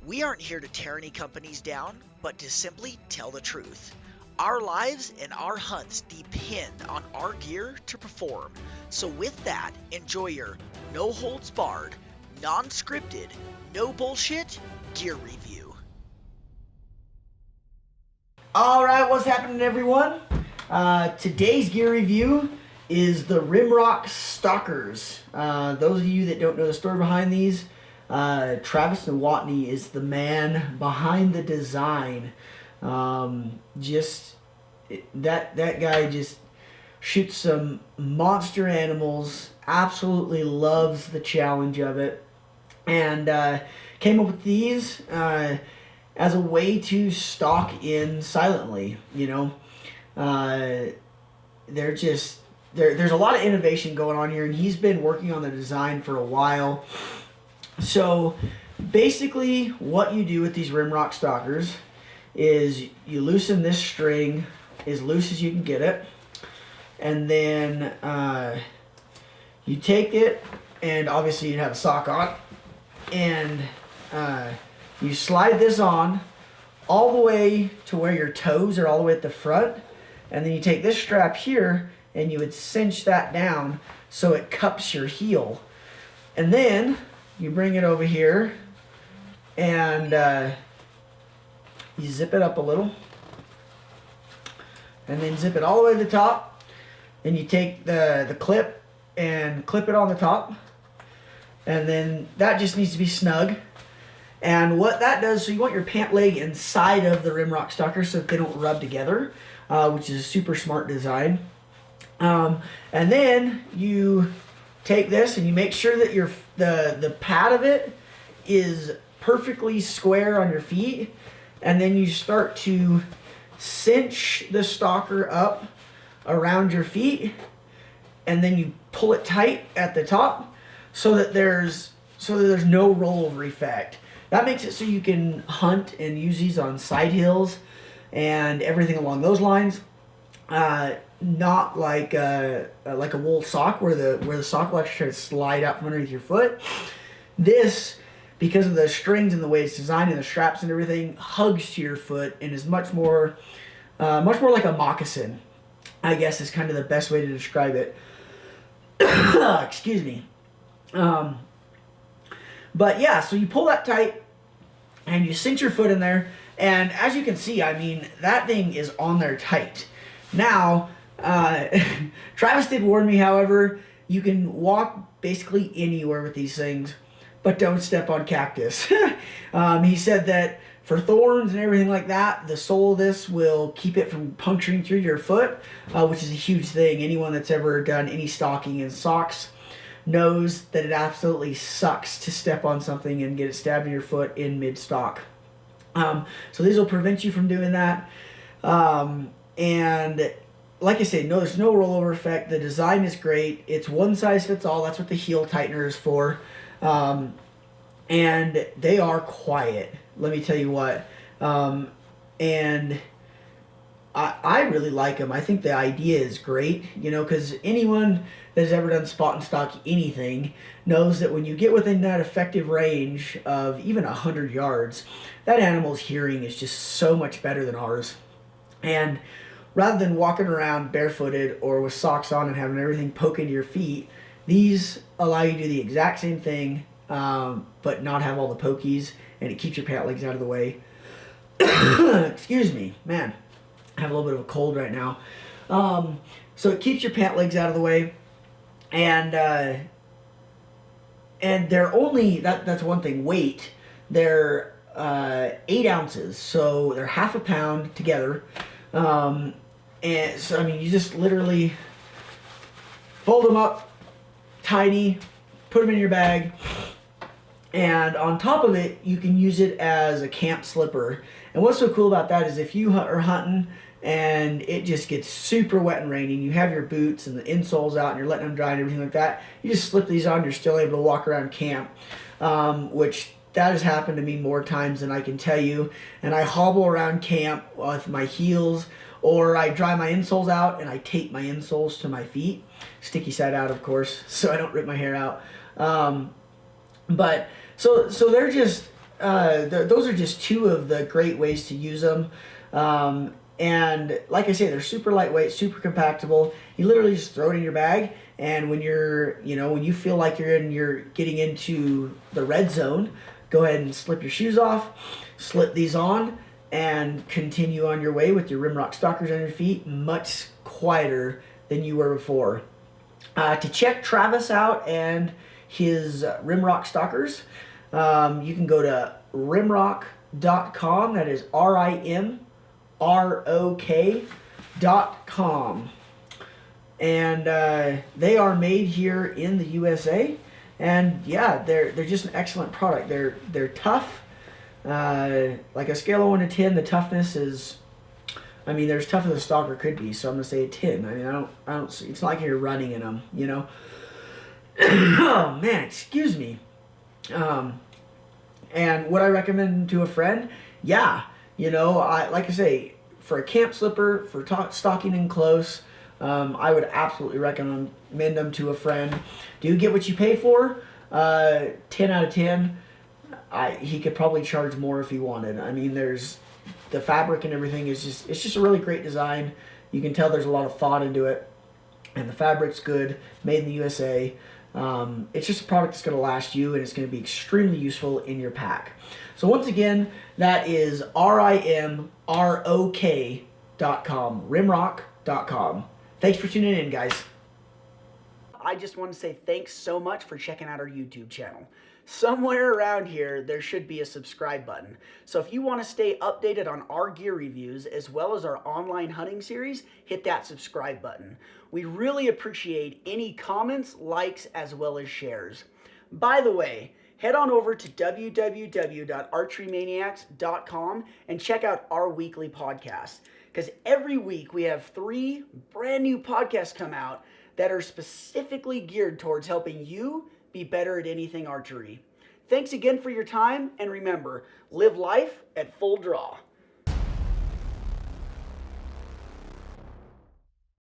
We aren't here to tear any companies down, but to simply tell the truth. Our lives and our hunts depend on our gear to perform. So with that, enjoy your no holds barred, non-scripted, no bullshit gear review. All right, what's happening, everyone? Today's gear review is the RimRok Stalkers. Those of you that don't know the story behind these, Travis Nowotny is the man behind the design. That guy just shoots some monster animals. Absolutely loves the challenge of it, and came up with these as a way to stalk in silently. There's a lot of innovation going on here, and he's been working on the design for a while. So basically what you do with these RimRok Stalkers is you loosen this string as loose as you can get it, and then you take it, and obviously you have a sock on, and you slide this on all the way to where your toes are all the way at the front, and then you take this strap here and you would cinch that down so it cups your heel, and then you bring it over here and you zip it up a little, and then zip it all the way to the top. Then you take the clip and clip it on the top, and then that just needs to be snug. And what that does, so you want your pant leg inside of the RimRok Stalker so that they don't rub together, which is a super smart design. And then you take this and you make sure that the pad of it is perfectly square on your feet, and then you start to cinch the stalker up around your feet, and then you pull it tight at the top so that there's no rollover effect. That makes it so you can hunt and use these on side hills and everything along those lines. Not like a wool sock where the sock will actually try to slide out from underneath your foot. This, because of the strings and the way it's designed and the straps and everything, hugs to your foot and is much more like a moccasin, I guess, is kind of the best way to describe it. Excuse me. But yeah, so you pull that tight and you cinch your foot in there, and as you can see, I mean, that thing is on there tight. Now, Travis did warn me, however, you can walk basically anywhere with these things, but don't step on cactus. He said that for thorns and everything like that, the sole of this will keep it from puncturing through your foot, which is a huge thing. Anyone that's ever done any stalking in socks knows that it absolutely sucks to step on something and get it stabbed in your foot in mid-stalk. So these will prevent you from doing that. And like I said, there's no rollover effect. The design is great. It's one size fits all. That's what the heel tightener is for. And they are quiet, let me tell you what. And I really like them. I think the idea is great, because anyone that's ever done spot and stalk anything knows that when you get within that effective range of even 100 yards, that animal's hearing is just so much better than ours. And rather than walking around barefooted or with socks on and having everything poke into your feet, these allow you to do the exact same thing, but not have all the pokies, and it keeps your pant legs out of the way. Excuse me, man. I have a little bit of a cold right now. So it keeps your pant legs out of the way, and they're only, that's one thing, weight. They're 8 ounces, so they're half a pound together. And so, I mean, you just literally fold them up tiny, put them in your bag, and on top of it, you can use it as a camp slipper. And what's so cool about that is if you are hunting and it just gets super wet and rainy, you have your boots and the insoles out and you're letting them dry and everything like that, you just slip these on, you're still able to walk around camp, which that has happened to me more times than I can tell you. And I hobble around camp with my heels, or I dry my insoles out and I tape my insoles to my feet, sticky side out, of course, so I don't rip my hair out. But so they're just those are just two of the great ways to use them. And like I say, they're super lightweight, super compactable. You literally just throw it in your bag, and when when you feel like you're getting into the red zone, go ahead and slip your shoes off, slip these on, and continue on your way with your RimRok Stalkers on your feet, much quieter than you were before. To check Travis out and his RimRok Stalkers, you can go to rimrok.com. That is RimRok.com. And they are made here in the USA. And yeah, they're just an excellent product. They're tough. Like a scale of 1 to 10, the toughness is, I mean, they're as tough as a Stalker could be. So I'm gonna say a 10. I mean, I don't see, it's not like you're running in them, you know. Oh man, excuse me. And would I recommend to a friend? Yeah, like I say, for a camp slipper, for stalking in close, I would absolutely recommend them to a friend. Do you get what you pay for? 10 out of 10. He could probably charge more if he wanted. I mean, there's the fabric and everything it's just a really great design. You can tell there's a lot of thought into it, and the fabric's good, made in the USA. It's just a product that's going to last you, and it's going to be extremely useful in your pack. So once again, that is RimRok.com, rimrok.com. Thanks for tuning in, guys. I just want to say thanks so much for checking out our YouTube channel. Somewhere around here, there should be a subscribe button. So if you want to stay updated on our gear reviews, as well as our online hunting series, hit that subscribe button. We really appreciate any comments, likes, as well as shares. By the way, head on over to www.archerymaniacs.com and check out our weekly podcast. Because every week we have 3 brand new podcasts come out that are specifically geared towards helping you be better at anything archery. Thanks again for your time, and remember, live life at full draw.